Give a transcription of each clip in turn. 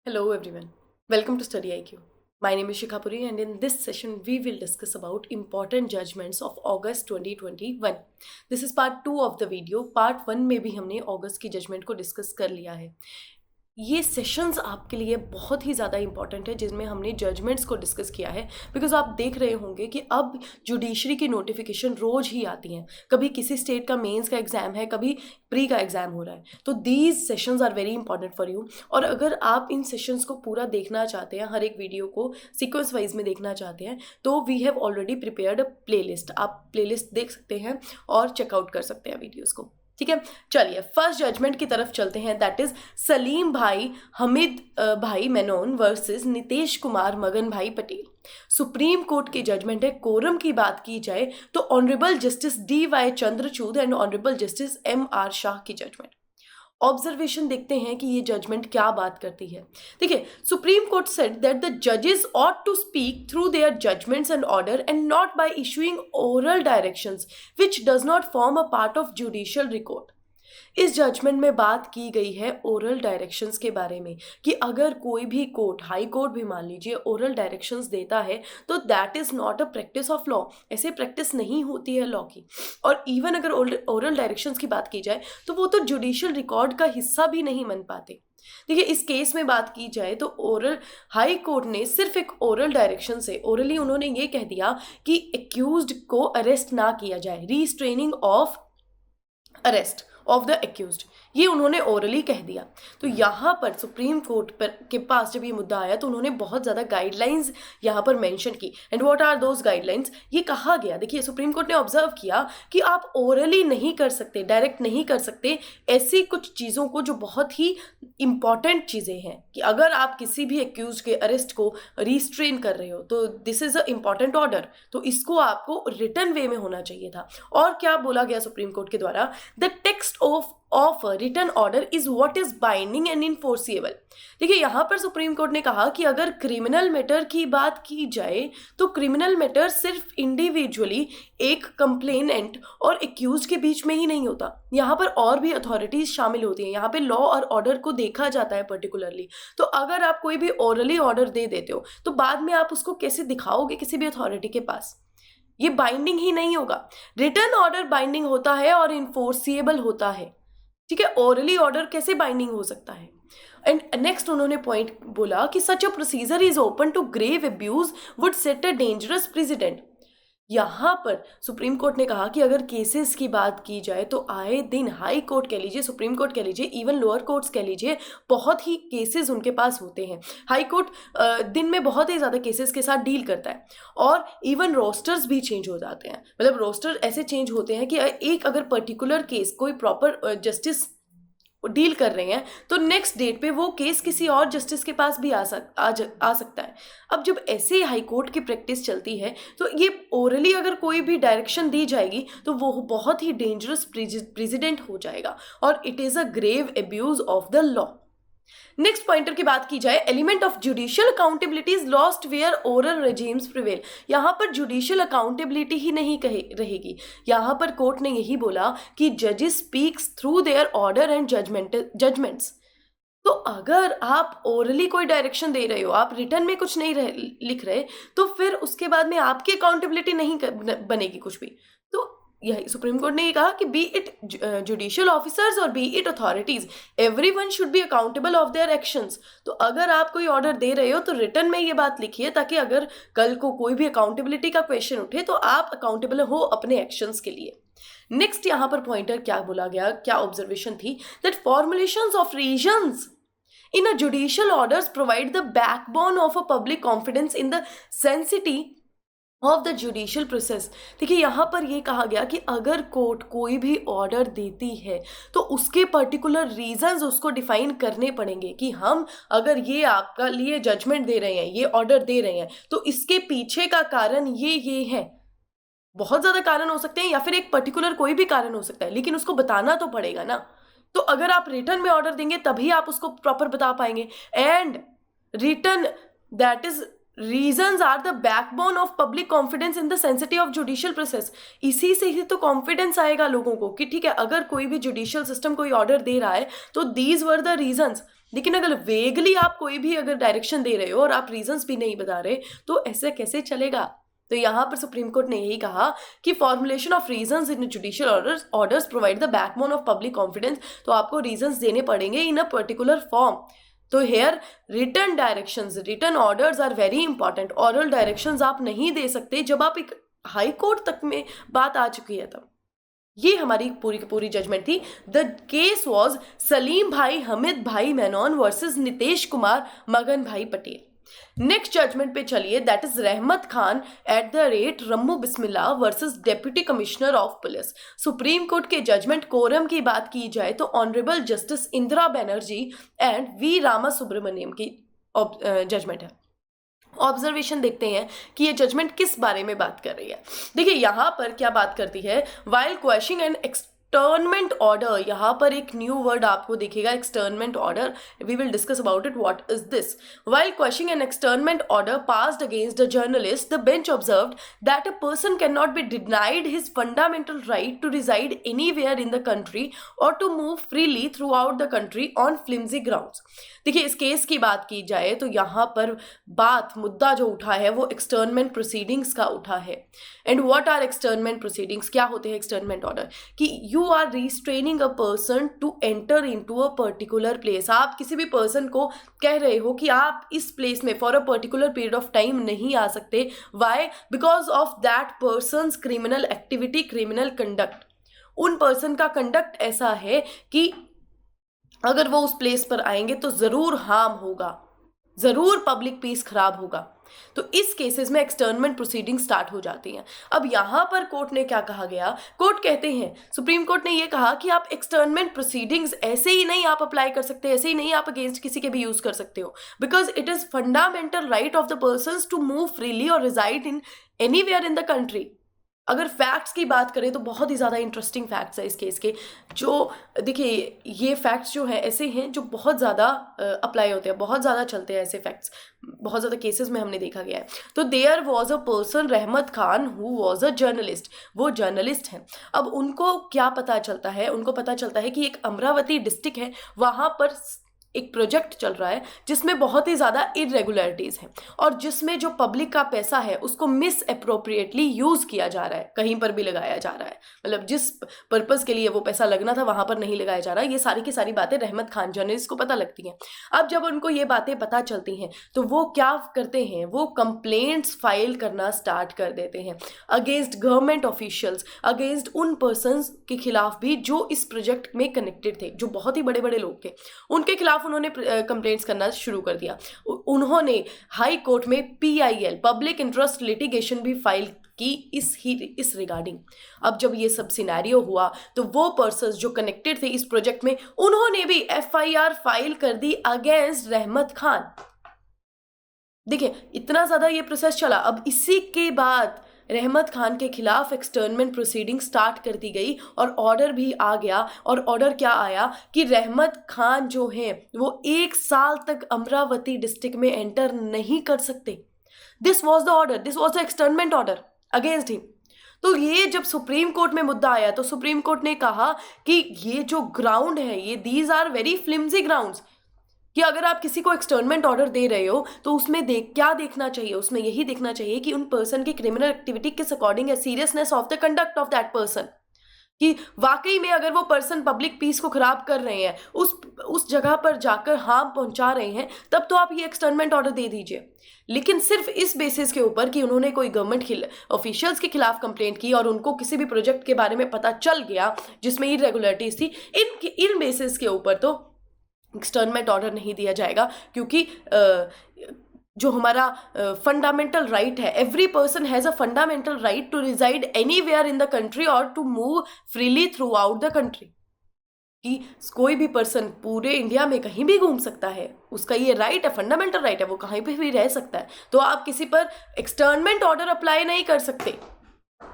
Hello everyone. Welcome to Study IQ. My name is Shikha Puri and in this session we will discuss about important judgments of August 2021. This is part 2 of the video. Part 1 में भी हमने अगस्त की judgement को discuss कर लिया है. ये sessions आपके लिए बहुत ही ज़्यादा इंपॉर्टेंट है जिनमें हमने जजमेंट्स को डिस्कस किया है बिकॉज आप देख रहे होंगे कि अब जुडिशरी की नोटिफिकेशन रोज़ ही आती हैं. कभी किसी स्टेट का मेंस का एग्ज़ाम है, कभी प्री का एग्ज़ाम हो रहा है. तो these sessions are very important for you. और अगर आप इन सेशंस को पूरा देखना चाहते हैं, हर एक वीडियो को सीक्वेंस वाइज में देखना चाहते हैं, तो we have already prepared a playlist. आप प्लेलिस्ट देख सकते हैं और चेकआउट कर सकते हैं वीडियोज़ को. ठीक है, चलिए फर्स्ट जजमेंट की तरफ चलते हैं. दैट इज सलीम भाई हमिद भाई मेनन वर्सेस नितेश कुमार मगन भाई पटेल. सुप्रीम कोर्ट की जजमेंट है. कोरम की बात की जाए तो honourable justice DY Chandrachud and honourable justice MR Shah की जजमेंट. ऑब्जर्वेशन देखते हैं कि ये जजमेंट क्या बात करती है. देखिए, Supreme Court said that the जजेस ought to speak through their judgments and order and not by issuing oral directions which does not form a part of judicial record. इस जजमेंट में बात की गई है ओरल डायरेक्शंस के बारे में कि अगर कोई भी कोर्ट, हाई कोर्ट भी मान लीजिए, ओरल डायरेक्शंस देता है तो that is not a practice of law. ऐसे प्रैक्टिस नहीं होती है लॉ की. और इवन अगर ओरल डायरेक्शंस की बात की जाए तो वो तो जुडिशियल रिकॉर्ड का हिस्सा भी नहीं बन पाते. देखिए, इस केस में बात की जाए तो ओरल हाई कोर्ट ने सिर्फ एक ओरल डायरेक्शन से ओरली उन्होंने ये कह दिया कि एक्यूज्ड को अरेस्ट ना किया जाए, restraining of arrest of the accused, ये उन्होंने ओरली कह दिया. तो यहाँ पर सुप्रीम कोर्ट पर के पास जब ये मुद्दा आया तो उन्होंने बहुत ज़्यादा गाइडलाइंस यहाँ पर मेंशन की. And what are those guidelines? ये कहा गया, देखिए सुप्रीम कोर्ट ने ऑब्जर्व किया कि आप ओरली नहीं कर सकते, डायरेक्ट नहीं कर सकते ऐसी कुछ चीज़ों को जो बहुत ही इंपॉर्टेंट चीज़ें हैं. कि अगर आप किसी भी एक्यूज के अरेस्ट को रिस्ट्रेन कर रहे हो तो this is a important order, तो इसको आपको रिटर्न वे में होना चाहिए था. और क्या बोला गया सुप्रीम कोर्ट के द्वारा? The text of a written order is what is binding and enforceable. देखिए, यहाँ पर सुप्रीम कोर्ट ने कहा कि अगर क्रिमिनल मैटर की बात की जाए तो क्रिमिनल मैटर सिर्फ इंडिविजुअली एक कंप्लेनेंट और एक्यूज के बीच में ही नहीं होता. यहाँ पर और भी अथॉरिटीज शामिल होती हैं. यहाँ पे लॉ और ऑर्डर को देखा जाता है पर्टिकुलरली. तो अगर आप कोई भी ओरली ऑर्डर दे देते हो तो बाद में आप उसको कैसे दिखाओगे किसी भी अथॉरिटी के पास? ये बाइंडिंग ही नहीं होगा. रिटर्न ऑर्डर बाइंडिंग होता है और इन्फोर्सिएबल होता है. ठीक है, ओरली ऑर्डर कैसे बाइंडिंग हो सकता है? एंड नेक्स्ट उन्होंने पॉइंट बोला कि such a procedure is open to grave abuse would set a dangerous precedent. यहाँ पर सुप्रीम कोर्ट ने कहा कि अगर केसेस की बात की जाए तो आए दिन हाई कोर्ट कह लीजिए, सुप्रीम कोर्ट कह लीजिए, इवन लोअर कोर्ट्स कह लीजिए, बहुत ही केसेस उनके पास होते हैं. हाई कोर्ट दिन में बहुत ही ज़्यादा केसेस के साथ डील करता है. और इवन रोस्टर्स भी चेंज हो जाते हैं. मतलब रोस्टर ऐसे चेंज होते हैं कि एक अगर पर्टिकुलर केस कोई प्रॉपर जस्टिस डील कर रहे हैं तो नेक्स्ट डेट पे वो केस किसी और जस्टिस के पास भी आ सकता है. अब जब ऐसे हाई कोर्ट की प्रैक्टिस चलती है तो ये ओरली अगर कोई भी डायरेक्शन दी जाएगी तो वो बहुत ही डेंजरस प्रेसिडेंट हो जाएगा और it is a grave abuse of the law. Next pointer की बात की जाए, element of judicial accountability is lost where oral regimes prevail. यहाँ पर जुडिशियल अकाउंटेबिलिटी ही नहीं रहेगी. यहाँ पर कोर्ट ने यही बोला कि जजेस speaks through their order and judgments. तो अगर आप ओरली कोई डायरेक्शन दे रहे हो, आप रिटर्न में कुछ नहीं लिख रहे, तो फिर उसके बाद में आपकी अकाउंटेबिलिटी नहीं बनेगी कुछ भी. तो यही सुप्रीम कोर्ट ने ये कहा कि बी इट जुडिशियल ऑफिसर्स और B it authorities, everyone should be accountable of their actions. तो अगर आप कोई ऑर्डर दे रहे हो तो रिटर्न में ये बात लिखिए ताकि अगर कल को कोई भी अकाउंटेबिलिटी का क्वेश्चन उठे तो आप अकाउंटेबल हो अपने एक्शंस के लिए. नेक्स्ट यहाँ पर पॉइंटर क्या बोला गया, क्या ऑब्जर्वेशन थी? That formulations of reasons in a judicial orders provide the backbone of a public confidence in the sanctity of the judicial process. देखिए, यहाँ पर ये कहा गया कि अगर कोर्ट कोई भी ऑर्डर देती है तो उसके पर्टिकुलर रीजंस उसको डिफाइन करने पड़ेंगे कि हम अगर ये आपका लिए जजमेंट दे रहे हैं, ये ऑर्डर दे रहे हैं, तो इसके पीछे का कारण ये है. बहुत ज़्यादा कारण हो सकते हैं या फिर एक पर्टिकुलर कोई भी कारण हो सकता है, लेकिन उसको बताना तो पड़ेगा ना. तो अगर आप रिटर्न में ऑर्डर देंगे तभी आप उसको प्रॉपर बता पाएंगे. And written, that is reasons are the backbone of public confidence in the sensitive of judicial process. इसी से ही तो कॉन्फिडेंस आएगा लोगों को कि ठीक है, अगर कोई भी जुडिशियल सिस्टम कोई ऑर्डर दे रहा है तो दीज वर द रीजंस. लेकिन अगर वेगली आप कोई भी अगर डायरेक्शन दे रहे हो और आप रीजंस भी नहीं बता रहे तो ऐसे कैसे चलेगा। तो यहाँ पर सुप्रीम कोर्ट ने यही कहा कि formulation of reasons in judicial orders provide the backbone of public confidence. तो आपको रीजंस देने पड़ेंगे इन अ पर्टिकुलर फॉर्म। तो here written directions, written orders are very important. Oral directions आप नहीं दे सकते जब आप एक हाई कोर्ट तक में बात आ चुकी है तब। ये हमारी पूरी की पूरी जजमेंट थी। द केस वॉज सलीम भाई हमिद भाई मेनन वर्सेस नितेश कुमार मगन भाई पटेल। नेक्स्ट जजमेंट पे चलिए, that is Rahmat Khan at the rate Rammu Bismillah versus deputy commissioner of police. Supreme Court के जजमेंट कोरम की बात की जाए तो honourable justice Indira Banerjee and V Ramasubramanian की जजमेंट है। ऑब्जर्वेशन देखते हैं कि ये जजमेंट किस बारे में बात कर रही है। देखिए यहाँ पर क्या बात करती है, while questioning and externment order. यहाँ पर एक न्यू वर्ड आपको दिखेगा, externment order. We will discuss about it, what is this. While questioning an externment order passed against the journalist, the bench observed that a person can not be denied his fundamental right to reside anywhere in the country और to move freely throughout the country on flimsy grounds. देखिए इस case की बात की जाए तो यहाँ पर मुद्दा जो उठा है वो एक्सटर्नमेंट प्रोसीडिंग्स का उठा है। And what are externment proceedings, क्या होते हैं एक्सटर्नमेंट ऑर्डर? कि you are restraining a person to enter into a particular place. आप किसी भी पर्सन को कह रहे हो कि आप इस प्लेस में for a particular period of time नहीं आ सकते। Why? Because of that persons criminal activity, criminal conduct. उन पर्सन का कंडक्ट ऐसा है कि अगर वो उस प्लेस पर आएंगे तो जरूर हार्म होगा, जरूर पब्लिक पीस खराब होगा। तो इस केसेस में एक्सटर्नमेंट प्रोसीडिंग स्टार्ट हो जाती हैं। अब यहां पर कोर्ट ने क्या कहा गया, कोर्ट कहते हैं, सुप्रीम कोर्ट ने ये कहा कि आप एक्सटर्नमेंट प्रोसीडिंग्स ऐसे ही नहीं आप अप्लाई कर सकते, ऐसे ही नहीं आप अगेंस्ट किसी के भी यूज कर सकते हो, because it is fundamental right of the person to move freely और reside in anywhere in the country. अगर फैक्ट्स की बात करें तो बहुत ही ज़्यादा इंटरेस्टिंग फैक्ट्स है इस केस के। जो देखिए ये फैक्ट्स जो हैं ऐसे हैं जो बहुत ज़्यादा अप्लाई होते हैं, बहुत ज़्यादा चलते हैं ऐसे फैक्ट्स, बहुत ज़्यादा केसेस में हमने देखा गया है। तो देयर वॉज अ पर्सन रहमत Khan who was a journalist, वो जर्नलिस्ट हैं। अब उनको क्या पता चलता है, उनको पता चलता है कि एक अमरावती डिस्ट्रिक्ट है, वहाँ पर एक प्रोजेक्ट चल रहा है जिसमें बहुत ही ज़्यादा इरेगुलरिटीज़ हैं और जिसमें जो पब्लिक का पैसा है उसको मिस अप्रोप्रिएटली यूज़ किया जा रहा है, कहीं पर भी लगाया जा रहा है, मतलब जिस पर्पज़ के लिए वो पैसा लगना था वहाँ पर नहीं लगाया जा रहा है। ये सारी की सारी बातें रहमत खान जर्नलिस्ट को पता लगती हैं। अब जब उनको ये बातें पता चलती हैं तो वो क्या करते हैं, वो कंप्लेंट्स फाइल करना स्टार्ट कर देते हैं अगेंस्ट गवर्नमेंट ऑफिशियल्स, अगेंस्ट उन पर्सनस के खिलाफ भी जो इस प्रोजेक्ट में कनेक्टेड थे, जो बहुत ही बड़े बड़े लोग थे, उनके खिलाफ उन्होंने कंप्लेंट्स करना शुरू कर दिया। उन्होंने हाई कोर्ट में PIL, पब्लिक इंटरेस्ट लिटिगेशन भी फाइल की इस रिगार्डिंग। अब जब ये सब सिनेरियो हुआ तो वो पर्सन्स जो कनेक्टेड थे इस प्रोजेक्ट में, उन्होंने भी FIR फाइल कर दी अगेंस्ट रहमत खान। देखिए इतना ज्यादा ये प्रोसेस चला। अब इसी के बाद रहमत खान के खिलाफ एक्सटर्नमेंट प्रोसीडिंग स्टार्ट कर दी गई और ऑर्डर भी आ गया। और ऑर्डर क्या आया कि रहमत खान जो है वो 1 साल तक अमरावती डिस्ट्रिक्ट में एंटर नहीं कर सकते। This was the order, this was the externment order against him. तो ये जब सुप्रीम कोर्ट में मुद्दा आया तो सुप्रीम कोर्ट ने कहा कि ये जो ग्राउंड है ये these are very flimsy grounds, कि अगर आप किसी को एक्सटर्नमेंट ऑर्डर दे रहे हो तो उसमें क्या देखना चाहिए, उसमें यही देखना चाहिए कि उन पर्सन की क्रिमिनल एक्टिविटी किस अकॉर्डिंग है, seriousness of the conduct of that person, कि वाकई में अगर वो पर्सन पब्लिक पीस को खराब कर रहे हैं, उस जगह पर जाकर हार्म पहुंचा रहे हैं, तब तो आप ये एक्सटर्नमेंट ऑर्डर दे दीजिए। लेकिन सिर्फ इस बेसिस के ऊपर कि उन्होंने कोई गवर्नमेंट ऑफिशियल्स के खिलाफ कंप्लेंट की और उनको किसी भी प्रोजेक्ट के बारे में पता चल गया जिसमें इरेगुलरिटीज थी, इन बेसिस के ऊपर तो एक्सटर्नमेंट ऑर्डर नहीं दिया जाएगा। क्योंकि जो हमारा फंडामेंटल राइट है, every person has a fundamental right to reside anywhere in the country और to move freely throughout the country, कि कोई भी पर्सन पूरे इंडिया में कहीं भी घूम सकता है, उसका ये राइट है, फंडामेंटल राइट है, वो कहीं पे भी रह सकता है। तो आप किसी पर एक्सटर्नमेंट ऑर्डर अप्लाई नहीं कर सकते,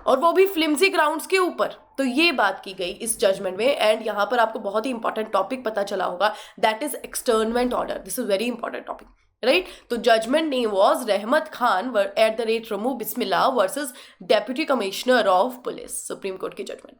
और वो भी फ्लिम्जी ग्राउंड्स के ऊपर। तो ये बात की गई इस जजमेंट में। एंड यहाँ पर आपको बहुत ही इंपॉर्टेंट टॉपिक पता चला होगा, that is externment order. This is very important topic, right. तो judgment name was Rahmat Khan at the rate Ramu Bismillah versus deputy commissioner of police, supreme court की जजमेंट।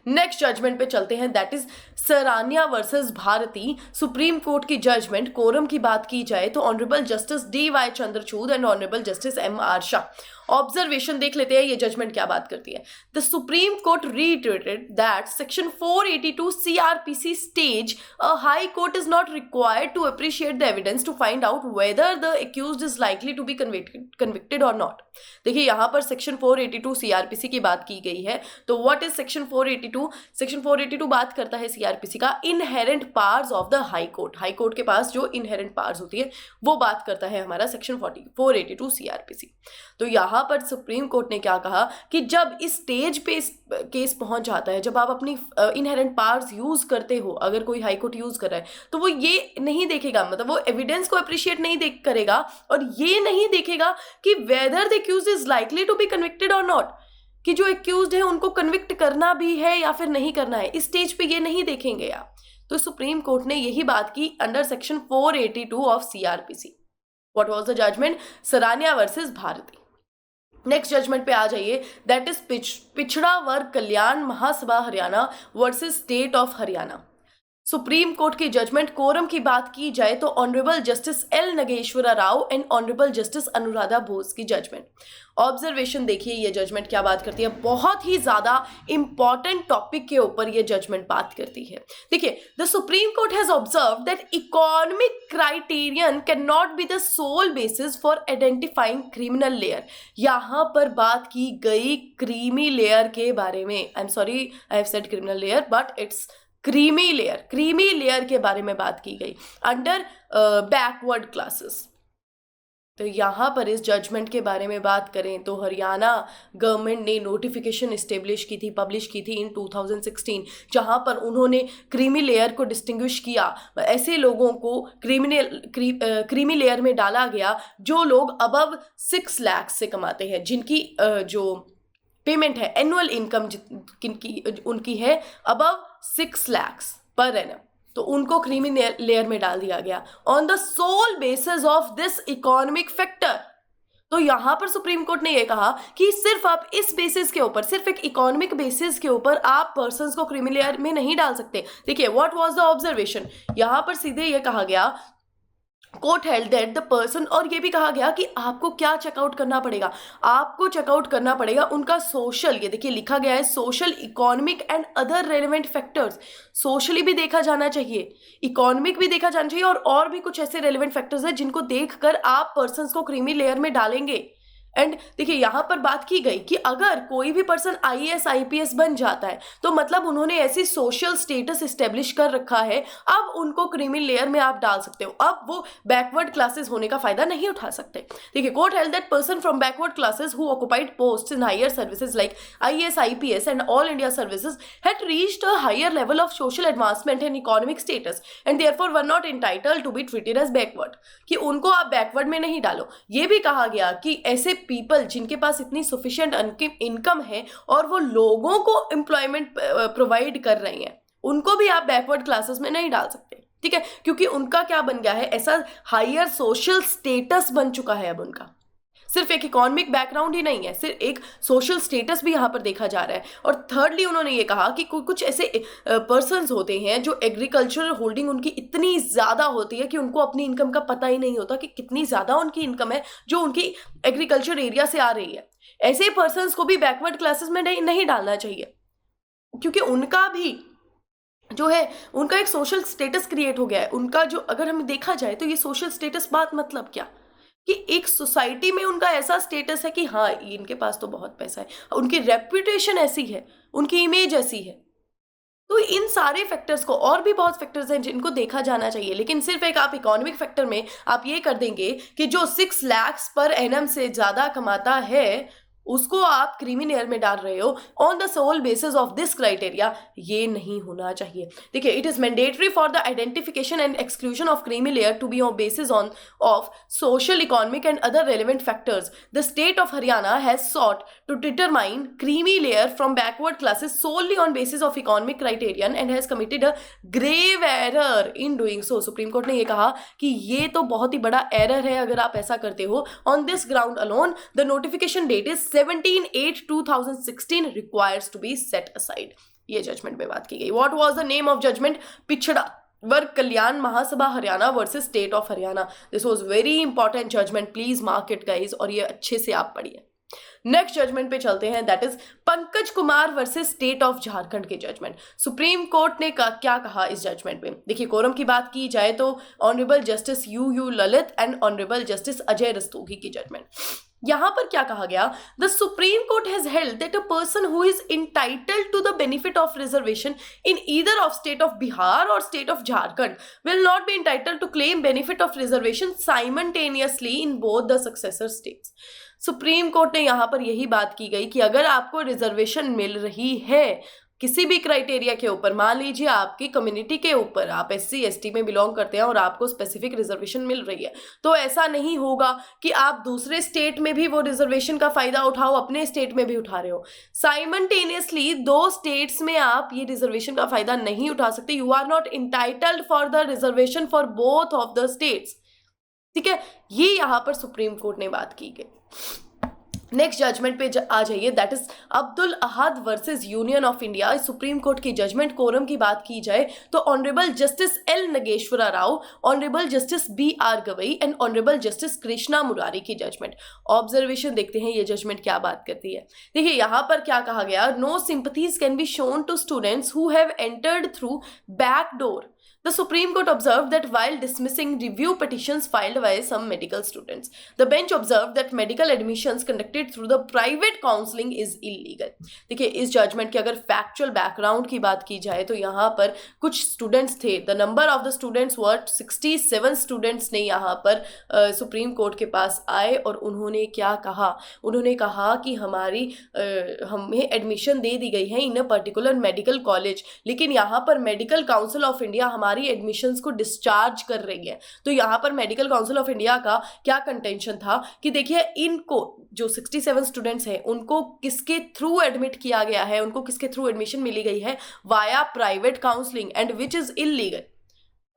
नेक्स्ट जजमेंट पे चलते हैं, that is Sarania versus Bharti, supreme court की judgment. Quorum की बात की जाए तो honourable justice DY Chandrachud and honourable justice MR Shah. Observation देख लेते हैं ये जजमेंट क्या बात करती है। The supreme court reiterated that section 482 CRPC stage a high court is not required to appreciate the evidence to find out whether the accused is likely to be convicted or not। देखिए यहाँ पर section 482 CRPC की बात की गई है। तो what is section 482? Section 482 बात करता है CRPC का inherent powers of the high court. High court के पास जो इनहेरेंट पावर्स होती है वो बात करता है हमारा सेक्शन 482 CRPC। तो यहाँ पर सुप्रीम कोर्ट ने क्या कहा कि जब इस स्टेज पे केस पहुंच जाता है, जब आप अपनी इनहेरेंट पावर्स यूज करते हो, अगर कोई हाई कोर्ट यूज कर रहा है तो वो ये नहीं देखेगा, मतलब वो एविडेंस को अप्रिशिएट नहीं देख करेगा और ये नहीं देखेगा कि whether the accused is likely to be convicted और नॉट, कि जो एक्यूज्ड है उनको कन्विक्ट करना भी है या फिर नहीं करना है। इस स्टेज पे ये नहीं देखेंगे आप। तो सुप्रीम कोर्ट ने यही बात की under section 482 of CRPC। What was the judgment? Sarania versus Bharti. Next judgment पे आ जाइए, that is Pichhda Varg Kalyan Mahasabha Haryana versus state of Haryana. Supreme court की जजमेंट। कोरम की बात की जाए तो honourable justice L Nageswara Rao and honourable justice Anuradha Bose की जजमेंट। ऑब्जर्वेशन देखिए ये जजमेंट क्या बात करती है, बहुत ही ज्यादा इंपॉर्टेंट टॉपिक के ऊपर ये जजमेंट बात करती है। देखिए, the supreme court has observe that economic criterion can not be the sole basis for identifying criminal layer. यहां पर बात की गई क्रीमी लेयर के बारे में। I am sorry, I have said criminal layer but it's creamy layer. Creamy layer के बारे में बात की गई अंडर बैकवर्ड क्लासेस। तो यहाँ पर इस जजमेंट के बारे में बात करें तो हरियाणा गवर्नमेंट ने नोटिफिकेशन इस्टेब्लिश की थी, पब्लिश की थी इन 2016, जहाँ पर उन्होंने क्रीमी लेयर को डिस्टिंग्विश किया। ऐसे लोगों को क्रीमी लेयर में डाला गया जो लोग अबव 6 लाख से कमाते हैं, जिनकी जो पेमेंट है, एनुअल इनकम उनकी है अबव 6 लाख पर एनम, तो उनको क्रीमी लेयर में डाल दिया गया on the sole basis of this economic factor. तो यहां पर सुप्रीम कोर्ट ने यह कहा कि सिर्फ आप इस बेसिस के ऊपर, सिर्फ एक इकोनॉमिक बेसिस के ऊपर आप पर्संस को क्रीमी लेयर में नहीं डाल सकते। देखिए व्हाट वाज द ऑब्जर्वेशन, यहां पर सीधे यह कहा गया, court held that the person, और ये भी कहा गया कि आपको क्या चेकआउट करना पड़ेगा, आपको चेकआउट करना पड़ेगा उनका सोशल, ये देखिए लिखा गया है social, economic and other relevant factors. Socially भी देखा जाना चाहिए, इकोनॉमिक भी देखा जाना चाहिए, और भी कुछ ऐसे रेलेवेंट फैक्टर्स हैं जिनको देखकर आप पर्सन्स को क्रीमी लेयर में डालेंगे। एंड देखिए यहां पर बात की गई कि अगर कोई भी पर्सन IAS IPS बन जाता है तो मतलब उन्होंने ऐसी सोशल स्टेटस इस्टेब्लिश कर रखा है, अब उनको क्रीमी लेयर में आप डाल सकते हो, अब वो बैकवर्ड क्लासेस होने का फायदा नहीं उठा सकते। देखिए, court held that person from backward classes who occupied posts in higher services like IAS IPS and all India services had reached a higher level of social advancement and economic status and therefore were not entitled to be treated as backward, कि उनको आप backward में नहीं डालो। ये भी कहा गया कि ऐसे पीपल जिनके पास इतनी सफिशिएंट इनकम है और वो लोगों को एम्प्लॉयमेंट प्रोवाइड कर रही हैं, उनको भी आप बैकवर्ड क्लासेस में नहीं डाल सकते, ठीक है, क्योंकि उनका क्या बन गया है, ऐसा हायर सोशल स्टेटस बन चुका है। अब उनका सिर्फ एक इकोनॉमिक बैकग्राउंड ही नहीं है, सिर्फ एक सोशल स्टेटस भी यहाँ पर देखा जा रहा है। और थर्डली उन्होंने ये कहा कि कुछ ऐसे पर्सन्स होते हैं जो एग्रीकल्चरल होल्डिंग उनकी इतनी ज़्यादा होती है कि उनको अपनी इनकम का पता ही नहीं होता कि कितनी ज़्यादा उनकी इनकम है जो उनकी एग्रीकल्चर एरिया से आ रही है। ऐसे पर्सन्स को भी बैकवर्ड क्लासेस में नहीं डालना चाहिए, क्योंकि उनका भी जो है उनका एक सोशल स्टेटस क्रिएट हो गया है। उनका जो, अगर हमें देखा जाए तो ये सोशल स्टेटस बात मतलब क्या, कि एक सोसाइटी में उनका ऐसा स्टेटस है कि हाँ इनके पास तो बहुत पैसा है, उनकी रेपुटेशन ऐसी है, उनकी इमेज ऐसी है। तो इन सारे फैक्टर्स को, और भी बहुत फैक्टर्स हैं जिनको देखा जाना चाहिए, लेकिन सिर्फ एक आप इकोनॉमिक फैक्टर में आप ये कर देंगे कि जो 6 लाख पर एनम से ज़्यादा कमाता है उसको आप क्रीमी लेयर में डाल रहे हो on the sole basis of this criteria, ये नहीं होना चाहिए। देखिए, it is mandatory for the identification and exclusion of creamy layer to be on basis on of social, economic and other relevant factors. The state of Haryana has sought to determine creamy layer from backward classes solely on basis of economic criterion and has committed a grave error in doing so. Supreme court ने यह कहा कि ये तो बहुत ही बड़ा error है अगर आप ऐसा करते हो। On this ground alone the notification date is 17/8/2016 requires to be set aside। ये जजमेंट में बात की गई। What was the name of judgment? Pichhda Varg Kalyan Mahasabha Haryana versus state of Haryana. This was very important judgment, please mark it guys, और ये अच्छे से आप पढ़िए। नेक्स्ट जजमेंट पे चलते हैं, that is Pankaj Kumar versus state of Jharkhand के जजमेंट। सुप्रीम कोर्ट ने क्या कहा इस जजमेंट में? देखिए, कोरम की बात की जाए तो honourable justice U Lalit and honourable justice Ajay Rastogi की जजमेंट। यहां पर क्या कहा गया? The supreme court has held that a person who is entitled to the benefit of reservation in either of state of Bihar और state of Jharkhand will not be entitled to claim benefit of reservation simultaneously in both the successor states. Supreme court ने यहां पर यही बात की गई कि अगर आपको रिजर्वेशन मिल रही है किसी भी क्राइटेरिया के ऊपर, मान लीजिए आपकी कम्युनिटी के ऊपर, आप SC ST में बिलोंग करते हैं और आपको स्पेसिफिक रिजर्वेशन मिल रही है, तो ऐसा नहीं होगा कि आप दूसरे स्टेट में भी वो रिजर्वेशन का फायदा उठाओ, अपने स्टेट में भी उठा रहे हो। साइमल्टेनियसली दो स्टेट्स में आप ये रिजर्वेशन का फायदा नहीं उठा सकते। You are not entitled for the reservation for both of the states. ठीक है, ये यहां पर सुप्रीम कोर्ट ने बात की गई। नेक्स्ट जजमेंट पे आ जाइए, that is Abdul Ahad versus union of India. Supreme court की जजमेंट कोरम की बात की जाए तो honourable justice L Nageswara Rao, honourable justice BR Gavai and honourable justice Krishna Murari की जजमेंट। ऑब्जर्वेशन देखते हैं ये जजमेंट क्या बात करती है। देखिए, यहां पर क्या कहा गया? No sympathies can be shown to students who have entered through back door. The Supreme Court observed that while dismissing review petitions filed by some medical students, the bench observed that medical admissions conducted through the private counseling is illegal. देखिए, इस judgement के अगर factual background की बात की जाए तो यहाँ पर कुछ स्टूडेंट्स थे, the number of the students were 67 students ने यहाँ पर सुप्रीम कोर्ट के पास आए और उन्होंने क्या कहा? उन्होंने कहा कि हमें एडमिशन दे दी गई है इन अ पर्टिकुलर मेडिकल कॉलेज, लेकिन यहाँ पर मेडिकल काउंसिल ऑफ इंडिया हमारी एडमिशंस को डिस्चार्ज कर रही है। तो यहां पर मेडिकल काउंसिल ऑफ इंडिया का क्या कंटेंशन था कि देखिए, इनको जो 67 स्टूडेंट्स हैं उनको किसके थ्रू एडमिट किया गया है, उनको किसके थ्रू एडमिशन मिली गई है? Via private counselling, and which is illegal.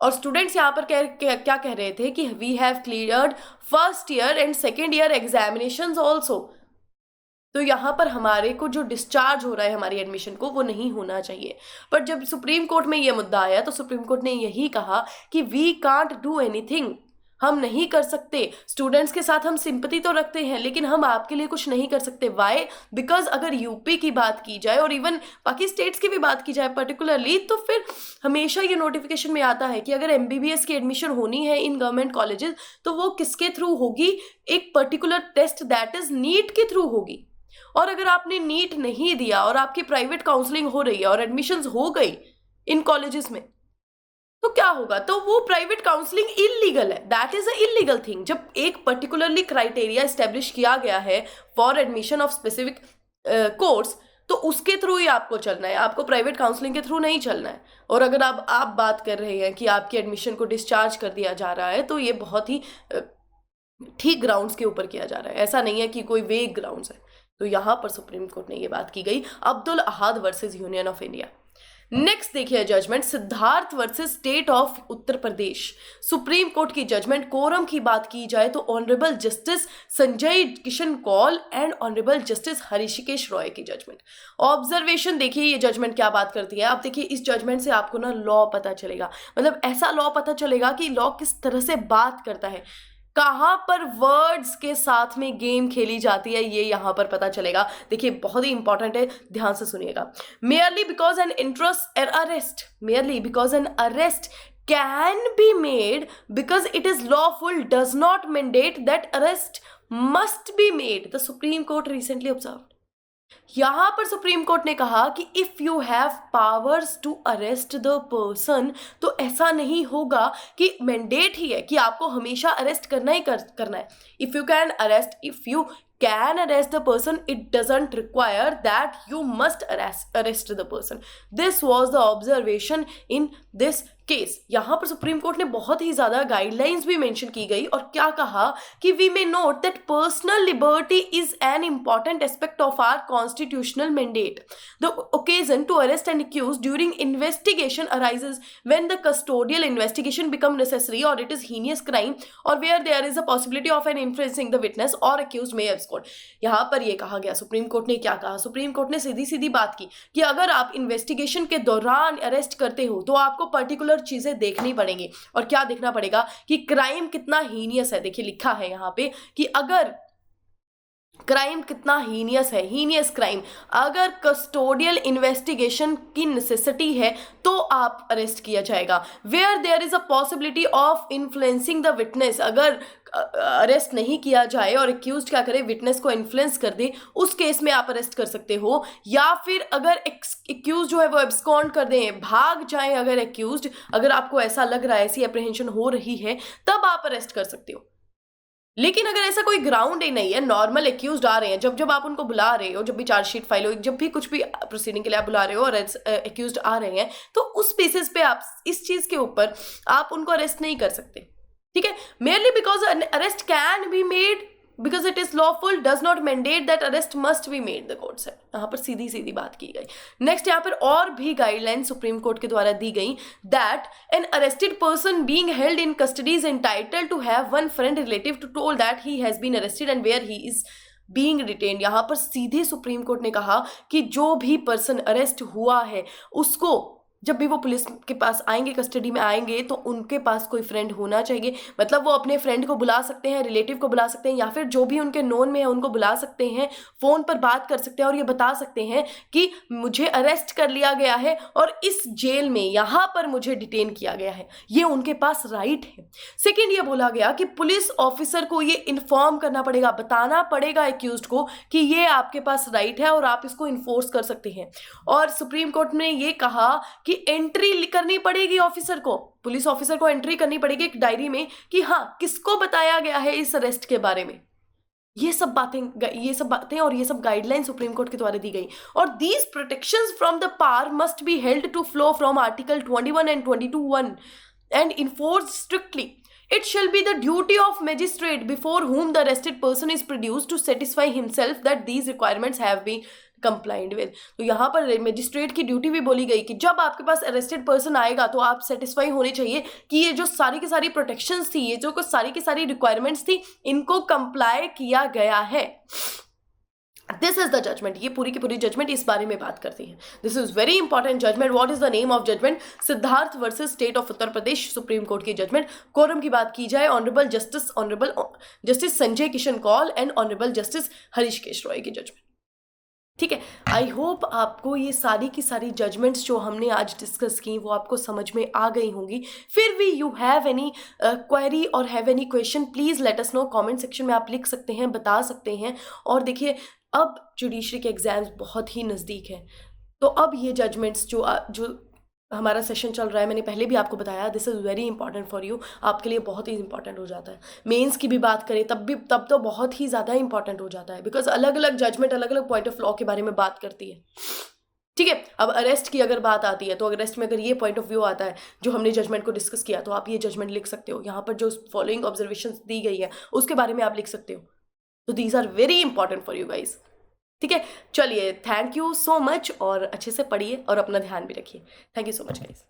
और स्टूडेंट्स यहाँ पर क्या कह रहे थे कि we have cleared first year and second year examinations also. तो यहाँ पर हमारे को जो डिस्चार्ज हो रहा है हमारी एडमिशन को, वो नहीं होना चाहिए। पर जब सुप्रीम कोर्ट में ये मुद्दा आया तो सुप्रीम कोर्ट ने यही कहा कि वी कांट डू एनीथिंग, हम नहीं कर सकते। स्टूडेंट्स के साथ हम सिंपैथी तो रखते हैं लेकिन हम आपके लिए कुछ नहीं कर सकते। वाई? बिकॉज अगर यूपी की बात की जाए और इवन बाकी स्टेट्स की भी बात की जाए पर्टिकुलरली, तो फिर हमेशा ये नोटिफिकेशन में आता है कि अगर MBBS की एडमिशन होनी है इन गवर्नमेंट कॉलेजेस तो वो किसके थ्रू होगी? एक particular test, that is NEET के थ्रू होगी। और अगर आपने नीट नहीं दिया और आपकी प्राइवेट काउंसलिंग हो रही है और एडमिशंस हो गई इन कॉलेजेस में, तो क्या होगा? तो वो प्राइवेट काउंसलिंग इलीगल है, that is a illegal thing. जब एक पर्टिकुलरली क्राइटेरिया एस्टेब्लिश किया गया है for admission of specific course, तो उसके थ्रू ही आपको चलना है, आपको प्राइवेट काउंसलिंग के थ्रू नहीं चलना है। और अगर आप बात कर रहे हैं कि आपकी एडमिशन को डिस्चार्ज कर दिया जा रहा है, तो ये बहुत ही ठीक ग्राउंड्स के ऊपर किया जा रहा है, ऐसा नहीं है कि कोई वेग ग्राउंड्स है। तो यहां पर सुप्रीम कोर्ट ने ये बात की गई, Abdul Ahad versus union of India. Next देखिए judgment, Siddharth versus state of Uttar Pradesh. Supreme court की जजमेंट कोरम की बात की जाए तो honourable justice Sanjay Kishan Kaul and honourable justice Hrishikesh Roy की जजमेंट। ऑब्जर्वेशन देखिए, ये जजमेंट क्या बात करती है। आप देखिए, इस जजमेंट से आपको ना लॉ पता चलेगा, मतलब ऐसा लॉ पता चलेगा कि लॉ किस तरह से बात करता है, कहां पर वर्ड्स के साथ में गेम खेली जाती है, ये यहां पर पता चलेगा। देखिए, बहुत ही इंपॉर्टेंट है, ध्यान से सुनिएगा। merely because an arrest can be made because it is lawful does not mandate that arrest must be made, the Supreme Court recently observed। यहां पर सुप्रीम कोर्ट ने कहा कि if you have powers to arrest the person, तो ऐसा नहीं होगा कि मैंडेट ही है कि आपको हमेशा अरेस्ट करना ही करना है। If you can arrest the person, it doesn't require that you must arrest the person. This was the observation in this case. यहां पर सुप्रीम कोर्ट ने बहुत ही ज्यादा गाइडलाइंस भी मेंशन की गई और क्या कहा कि we may note that personal liberty is an important aspect of our constitutional mandate. The occasion to arrest and accuse during investigation arises when the custodial investigation become necessary और it is heinous crime और where there is a possibility of an influencing the witness और accuse may abscond. यहां पर यह कहा गया, supreme court ने क्या कहा, सुप्रीम कोर्ट ने सीधी सीधी बात की कि अगर आप इन्वेस्टिगेशन के दौरान अरेस्ट करते हो तो आपको पर्टिकुलर चीजें देखनी पड़ेंगी। और क्या देखना पड़ेगा कि क्राइम कितना हीनियस है। देखिए लिखा है यहां पे कि अगर क्राइम कितना हीनियस है, हीनियस क्राइम, अगर कस्टोडियल इन्वेस्टिगेशन की नेसेसिटी है तो आप अरेस्ट किया जाएगा। Where there is a possibility of influencing the witness, अगर अरेस्ट नहीं किया जाए और एक्यूज्ड क्या करे, विटनेस को इन्फ्लुएंस कर दे, उस केस में आप अरेस्ट कर सकते हो। या फिर अगर एक्यूज्ड जो है वो एब्सकॉन्ड कर दें, भाग जाए, अगर एक्यूज्ड, अगर आपको ऐसा लग रहा है, ऐसी एप्रीहेंशन हो रही है, तब आप अरेस्ट कर सकते हो। लेकिन अगर ऐसा कोई ग्राउंड ही नहीं है, नॉर्मल एक्यूज्ड आ रहे हैं, जब जब आप उनको बुला रहे हो, जब भी चार्जशीट फाइल हो, जब भी कुछ भी प्रोसीडिंग के लिए आप बुला रहे हो और एक्यूज्ड आ रहे हैं, तो उस बेसिस पे आप इस चीज के ऊपर आप उनको अरेस्ट नहीं कर सकते। ठीक है, merely because arrest can be made because it is lawful does not mandate that arrest must be made, the court said। यहाँ पर सीधी सीधी बात की गई। नेक्स्ट यहाँ पर और भी गाइडलाइन सुप्रीम कोर्ट के द्वारा दी गई that an arrested person being held in custody is entitled to have one friend relative to told that he has been arrested and where he is being detained। यहाँ पर सीधे supreme court ने कहा कि जो भी पर्सन अरेस्ट हुआ है उसको जब भी वो पुलिस के पास आएंगे, कस्टडी में आएंगे, तो उनके पास कोई फ्रेंड होना चाहिए। मतलब वो अपने फ्रेंड को बुला सकते हैं, रिलेटिव को बुला सकते हैं, या फिर जो भी उनके नोन में है उनको बुला सकते हैं, फ़ोन पर बात कर सकते हैं और ये बता सकते हैं कि मुझे अरेस्ट कर लिया गया है और इस जेल में यहाँ पर मुझे डिटेन किया गया है। ये उनके पास राइट है। सेकेंड, ये बोला गया कि पुलिस ऑफिसर को ये इन्फॉर्म करना पड़ेगा, बताना पड़ेगा एक्यूज्ड को कि ये आपके पास राइट है और आप इसको इन्फोर्स कर सकते हैं। और सुप्रीम कोर्ट ने ये कहा कि एंट्री करनी पड़ेगी ऑफिसर को, पुलिस ऑफिसर को एंट्री करनी पड़ेगी एक डायरी में कि हाँ किसको बताया गया है इस अरेस्ट के बारे में। ये सब बातें और ये सब गाइडलाइन सुप्रीम कोर्ट के द्वारा दी गई। और these protections from the power must be held to flow from article 21 and 22(1) and enforced strictly. It shall be the duty of magistrate before whom the arrested person is produced to satisfy himself that these requirements have been complied with। तो यहाँ पर magistrate की duty भी बोली गई कि जब आपके पास अरेस्टेड पर्सन आएगा तो आप सेटिस्फाई होने चाहिए कि ये जो सारी की सारी प्रोटेक्शंस थी, ये जो कुछ सारी की सारी रिक्वायरमेंट्स थी, इनको कंप्लाई किया गया है। This is the judgment. ये पूरी की पूरी जजमेंट इस बारे में बात करती है। This is very important judgment. What is the name of judgment? Siddharth versus state of Uttar Pradesh, supreme court की जजमेंट। कोरम की बात की जाए, honourable justice Sanjay Kishan Kaul and honourable justice Harish Roy की जजमेंट। ठीक है, आई होप आपको ये सारी की सारी जजमेंट्स जो हमने आज डिस्कस की वो आपको समझ में आ गई होंगी। फिर भी यू हैव एनी क्वेरी और have any question, please let us know. Comment section में आप लिख सकते हैं, बता सकते हैं। और देखिए अब जुडिशरी के एग्जाम्स बहुत ही नज़दीक हैं, तो अब ये जजमेंट्स जो हमारा सेशन चल रहा है, मैंने पहले भी आपको बताया, this is very important for you, आपके लिए बहुत ही इंपॉर्टेंट हो जाता है। मेंस की भी बात करें तब तो बहुत ही ज़्यादा इंपॉर्टेंट हो जाता है, बिकॉज अलग अलग जजमेंट अलग अलग पॉइंट ऑफ लॉ के बारे में बात करती है। ठीक है, अब अरेस्ट की अगर बात आती है तो अरेस्ट में अगर ये पॉइंट ऑफ व्यू आता है जो हमने जजमेंट को डिस्कस किया, तो आप ये जजमेंट लिख सकते हो। यहाँ पर जो फॉलोइंग ऑब्जर्वेशन दी गई है उसके बारे में आप लिख सकते हो। तो these are very important for you guys. ठीक है, चलिए, थैंक यू सो मच, और अच्छे से पढ़िए और अपना ध्यान भी रखिए। Thank you so much guys.